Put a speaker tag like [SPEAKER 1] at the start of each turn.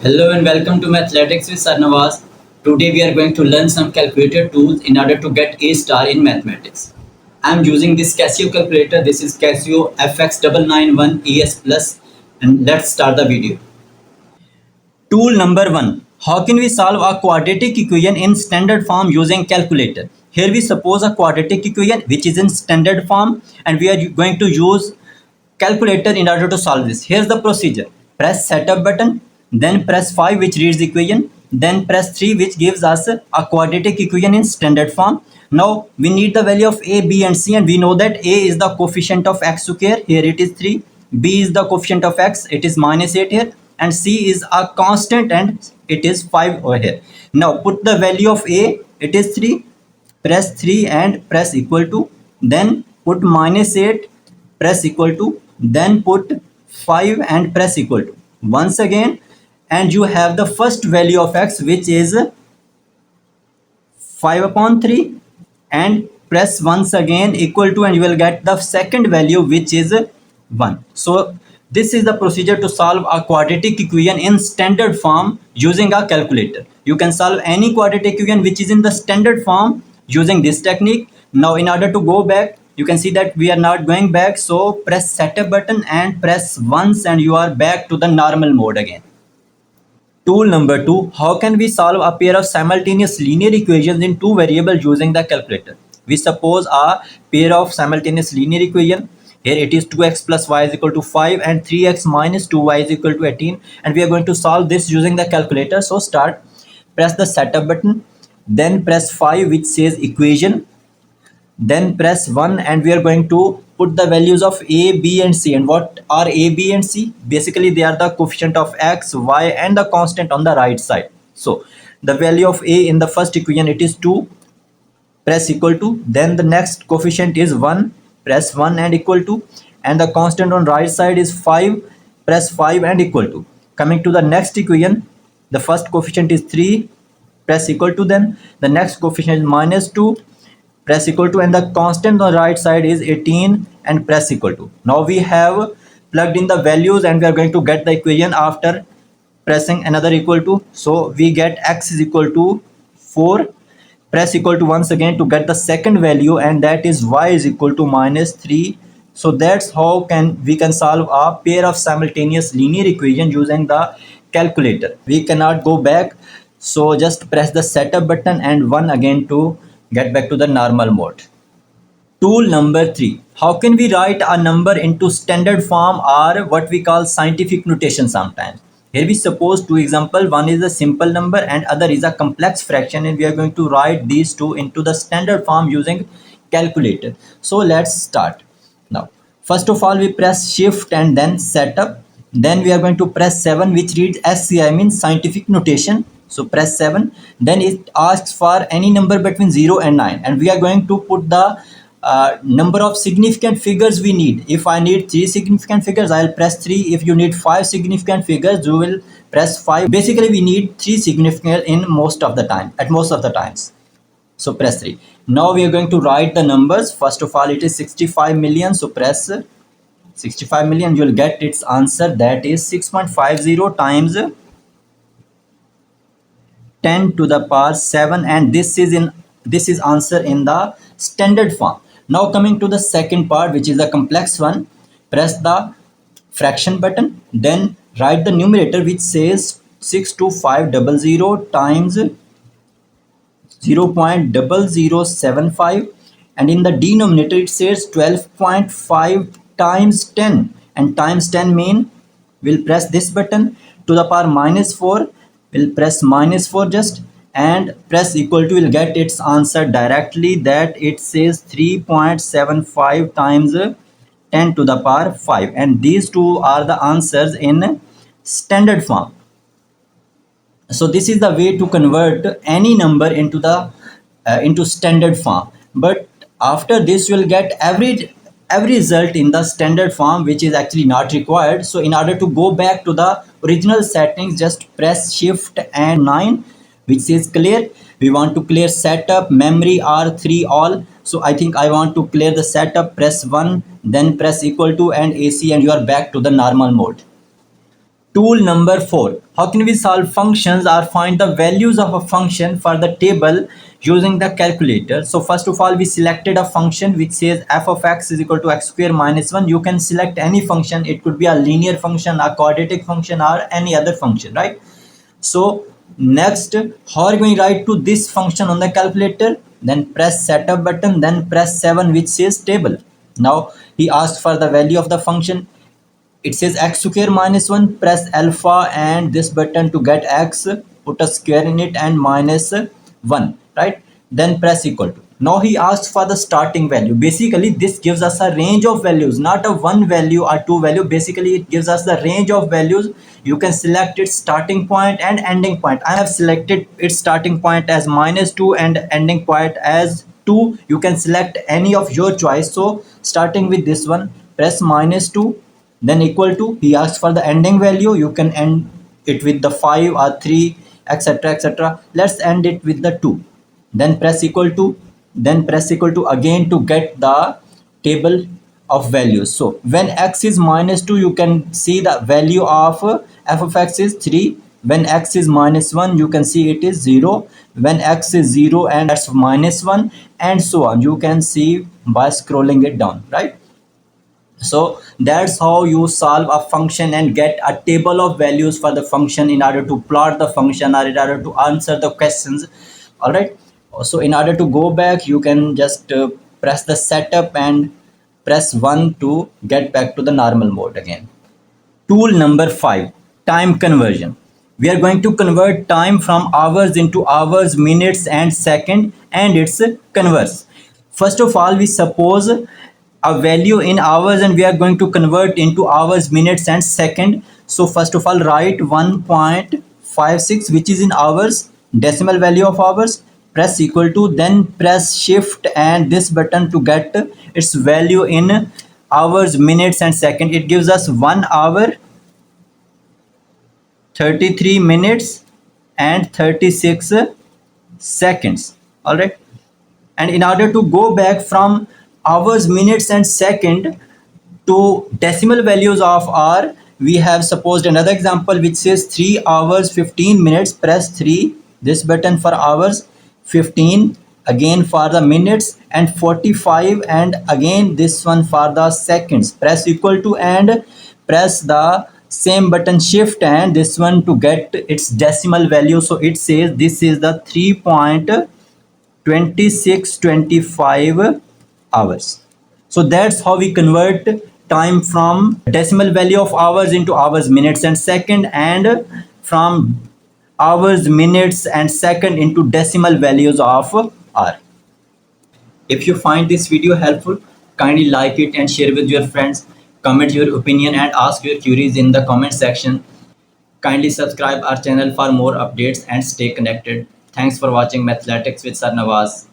[SPEAKER 1] Hello and welcome to Mathletics with Sir Nawaz. Today we are going to learn some calculator tools in order to get A star in mathematics. I am using this Casio calculator. This is Casio FX991ES Plus, and let's start the video. Tool number 1. How can we solve a quadratic equation in standard form using calculator? Here we suppose a quadratic equation which is in standard form and we are going to use calculator in order to solve this. Here's the procedure. Press setup button, then press 5 which reads equation, then press 3 which gives us a quadratic equation in standard form. Now we need the value of a, b and c, and we know that a is the coefficient of x square, here it is 3, b is the coefficient of x, it is -8 here, and c is a constant and it is 5 over here. Now put the value of a, it is 3, press 3 and press equal to, then put -8, press equal to, then put 5 and press equal to once again, and you have the first value of x which is 5 upon 3, and press once again equal to, and you will get the second value which is 1. So this is the procedure to solve a quadratic equation in standard form using a calculator. You can solve any quadratic equation which is in the standard form using this technique. Now in order to go back, you can see that we are not going back, so press setup button and press once and you are back to the normal mode again. Tool number 2. How can we solve a pair of simultaneous linear equations in two variables using the calculator? We suppose a pair of simultaneous linear equation. Here it is 2x plus y is equal to 5 and 3x minus 2y is equal to 18, and we are going to solve this using the calculator. So start, press the setup button, then press 5 which says equation, then press 1 and we are going to put the values of a, b and c. And what are a, b and c? Basically they are the coefficient of x, y and the constant on the right side. So the value of a in the first equation, it is 2, press equal to, then the next coefficient is 1, press 1 and equal to, and the constant on right side is 5, press 5 and equal to. Coming to the next equation, the first coefficient is 3, press equal to, then the next coefficient is -2, press equal to, and the constant on the right side is 18 and press equal to. Now we have plugged in the values and we are going to get the equation after pressing another equal to. So we get x is equal to 4, press equal to once again to get the second value, and that is y is equal to -3. So that's how we can solve a pair of simultaneous linear equation using the calculator. We cannot go back, so just press the setup button and 1 again to get back to the normal mode. Tool number 3. How can we write a number into standard form or what we call scientific notation sometimes? Here we suppose two examples. One is a simple number and other is a complex fraction, and we are going to write these two into the standard form using calculator. So let's start. Now first of all we press shift and then setup. Then we are going to press 7 which reads SCI, means scientific notation. So press 7, then it asks for any number between 0 and 9, and we are going to put the number of significant figures we need. If I need 3 significant figures, I'll press 3. If you need 5 significant figures, you will press 5. Basically we need 3 significant in most of the time, at most of the times. So press 3. Now we are going to write the numbers. First of all it is 65 million, so press 65 million, you will get its answer, that is 6.50 times 10 to the power 7, and this is answer in the standard form. Now coming to the second part, which is the complex one, press the fraction button, then write the numerator which says 62500 times 0.0075, and in the denominator it says 12.5 times 10, and times 10 mean we'll press this button, to the power -4, we'll press -4 just, and press equal to, will get its answer directly, that it says 3.75 times 10 to the power 5, and these two are the answers in standard form. So this is the way to convert any number into the into standard form. But after this you will get every result in the standard form, which is actually not required. So in order to go back to the original settings, just press shift and 9 which says clear. We want to clear setup, memory, R3 all. So I think I want to clear the setup. Press 1, then press equal to and AC, and you are back to the normal mode. Tool number 4. How can we solve functions or find the values of a function for the table using the calculator? So first of all, we selected a function which says f of x is equal to x square minus 1. You can select any function. It could be a linear function, a quadratic function, or any other function, right? So next, how are you going to write to this function on the calculator? Then press setup button, then press 7 which says table. Now he asked for the value of the function. It says x square minus 1, press alpha and this button to get x, put a square in it and minus 1, right? Then press equal to. Now he asks for the starting value. Basically this gives us a range of values, not a one value or two value. Basically it gives us the range of values. You can select its starting point and ending point. I have selected its starting point as -2 and ending point as 2. You can select any of your choice. So starting with this one, press -2, then equal to. He asks for the ending value. You can end it with the 5 or 3, etc, etc. Let's end it with the 2. Then press equal to. Then press equal to again to get the table of values. So when x is -2, you can see the value of f of x is 3. When x is -1, you can see it is 0. When x is 0 and that's -1, and so on. You can see by scrolling it down, right? So that's how you solve a function and get a table of values for the function in order to plot the function or in order to answer the questions. All right. So in order to go back, you can just press the setup and press 1 to get back to the normal mode again. Tool number 5, time conversion. We are going to convert time from hours into hours, minutes and second, and its converse. First of all, we suppose a value in hours and we are going to convert into hours, minutes and second. So first of all, write 1.56 which is in hours, decimal value of hours, press equal to, then press shift and this button to get its value in hours, minutes and second. It gives us 1 hour, 33 minutes and 36 seconds. All right. And in order to go back from hours, minutes and second to decimal values of hour, we have supposed another example which says 3 hours 15 minutes. Press 3, this button for hours, 15 again for the minutes and 45, and again this one for the seconds. Press equal to and press the same button shift and this one to get its decimal value. So it says this is the 3.2625 hours. So that's how we convert time from decimal value of hours into hours, minutes and second, and from hours, minutes and second into decimal values of hour. If you find this video helpful, kindly like it and share with your friends. Comment your opinion and ask your queries in the comment section. Kindly subscribe our channel for more updates and stay connected. Thanks for watching Mathletics with Sir Nawaz.